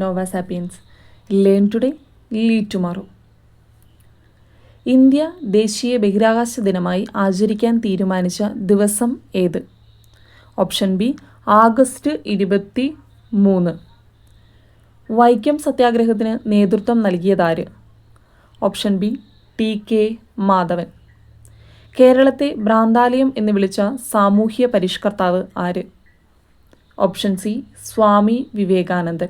Nova Sapiens. Learn today, lead tomorrow. India ദേശീയ ബഹിരാകാശ ദിനമായി ആചരിക്കാൻ തീരുമാനിച്ച ദിവസം ഏത്? Option B August 23. വൈക്കം സത്യാഗ്രഹത്തിന് നേതൃത്വം നൽകിയതാര്? Option B TK Madhavan. കേരളത്തെ ഭ്രാന്താലയം എന്ന് വിളിച്ച സാമൂഹ്യ പരിഷ്കർത്താവ് ആര്? Option C Swami Vivekanandan.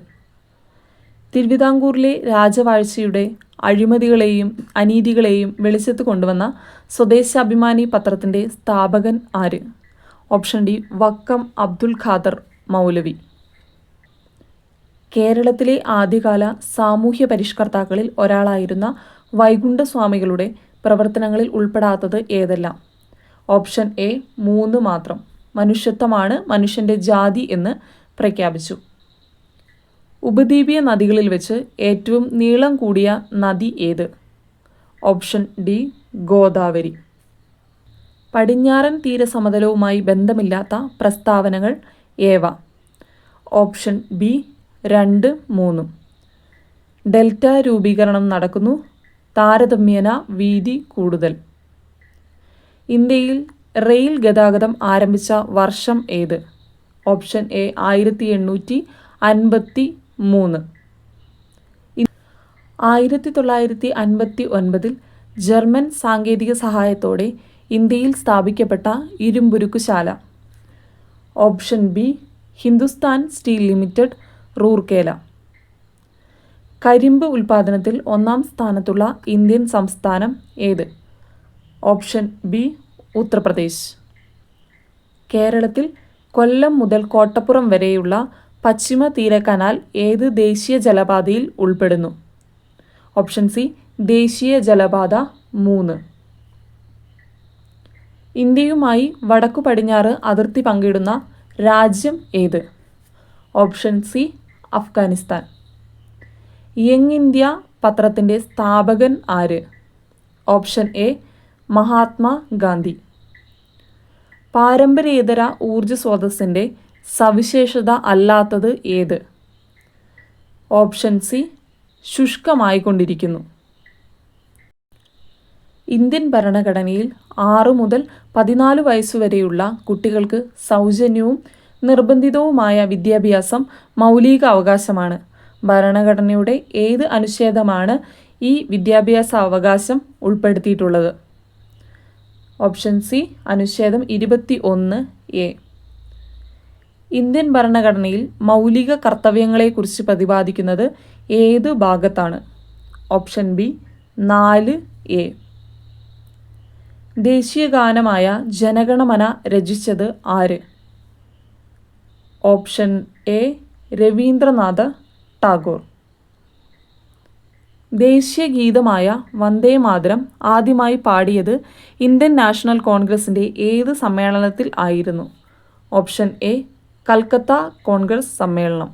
തിരുവിതാംകൂറിലെ രാജവാഴ്ചയുടെ അഴിമതികളെയും അനീതികളെയും വെളിച്ചത്ത് കൊണ്ടുവന്ന സ്വദേശാഭിമാനി പത്രത്തിൻ്റെ സ്ഥാപകൻ ആര്? ഓപ്ഷൻ ഡി വക്കം അബ്ദുൽ ഖാദർ മൗലവി. കേരളത്തിലെ ആദ്യകാല സാമൂഹ്യ പരിഷ്കർത്താക്കളിൽ ഒരാളായിരുന്ന വൈകുണ്ഠസ്വാമികളുടെ പ്രവർത്തനങ്ങളിൽ ഉൾപ്പെടാത്തത് ഏതെല്ലാം? ഓപ്ഷൻ എ 3 മാത്രം. മനുഷ്യത്വമാണ് മനുഷ്യൻ്റെ ജാതി എന്ന് പ്രഖ്യാപിച്ചു. ഉപദ്വീപീയ നദികളിൽ വെച്ച് ഏറ്റവും നീളം കൂടിയ നദി ഏത്? Option D Godavari. പടിഞ്ഞാറൻ തീരസമതലവുമായി ബന്ധമില്ലാത്ത പ്രസ്താവനകൾ ഏവ? Option B 2, 3. ഡെൽറ്റ രൂപീകരണം നടക്കുന്നു, താരതമ്യേന വീതി കൂടുതൽ. ഇന്ത്യയിൽ റെയിൽ ഗതാഗതം ആരംഭിച്ച വർഷം ഏത്? Option A 1853. 1959 ജർമ്മൻ സാങ്കേതിക സഹായത്തോടെ ഇന്ത്യയിൽ സ്ഥാപിക്കപ്പെട്ട ഇരുമ്പുരുക്കുശാല? Option B Hindustan steel limited, Rourkela. കരിമ്പ് ഉൽപ്പാദനത്തിൽ 1-ാം സ്ഥാനത്തുള്ള ഇന്ത്യൻ സംസ്ഥാനം ഏത്? Option B Uttar Pradesh. കേരളത്തിൽ കൊല്ലം മുതൽ കോട്ടപ്പുറം വരെയുള്ള പശ്ചിമ തീര കനാൽ ഏത് ദേശീയ ജലപാതയിൽ ഉൾപ്പെടുന്നു? ഓപ്ഷൻ സി ദേശീയ ജലപാത 3. ഇന്ത്യയുമായി വടക്കു പടിഞ്ഞാറ് അതിർത്തി പങ്കിടുന്ന രാജ്യം ഏത്? Option C Afghanistan. Young India പത്രത്തിൻ്റെ സ്ഥാപകൻ ആര്? Option A Mahatma Gandhi. പാരമ്പര്യേതര ഊർജ സ്രോതസ്സിൻ്റെ സവിശേഷത അല്ലാത്തത് ഏത്? Option C ശുഷ്കമായിക്കൊണ്ടിരിക്കുന്നു. ഇന്ത്യൻ ഭരണഘടനയിൽ 6 മുതൽ 14 വയസ്സുവരെയുള്ള കുട്ടികൾക്ക് സൗജന്യവും നിർബന്ധിതവുമായ വിദ്യാഭ്യാസം മൗലിക അവകാശമാണ്. ഭരണഘടനയുടെ ഏത് അനുച്ഛേദമാണ് ഈ വിദ്യാഭ്യാസ അവകാശം ഉൾപ്പെടുത്തിയിട്ടുള്ളത്? ഓപ്ഷൻ സി അനുച്ഛേദം 21A. ഇന്ത്യൻ ഭരണഘടനയിൽ മൗലിക കർത്തവ്യങ്ങളെക്കുറിച്ച് പ്രതിപാദിക്കുന്നത് ഏത് ഭാഗത്താണ്? Option B 4A. ദേശീയ ഗാനമായ ജനഗണമന രചിച്ചത് ആര്? Option A Rabindranath Tagore. ദേശീയ ഗീതമായ വന്ദേ മാതരം ആദ്യമായി പാടിയത് ഇന്ത്യൻ നാഷണൽ കോൺഗ്രസിൻ്റെ ഏത് സമ്മേളനത്തിൽ ആയിരുന്നു? ഓപ്ഷൻ എ കൽക്കത്ത കോൺഗ്രസ് സമ്മേളനം.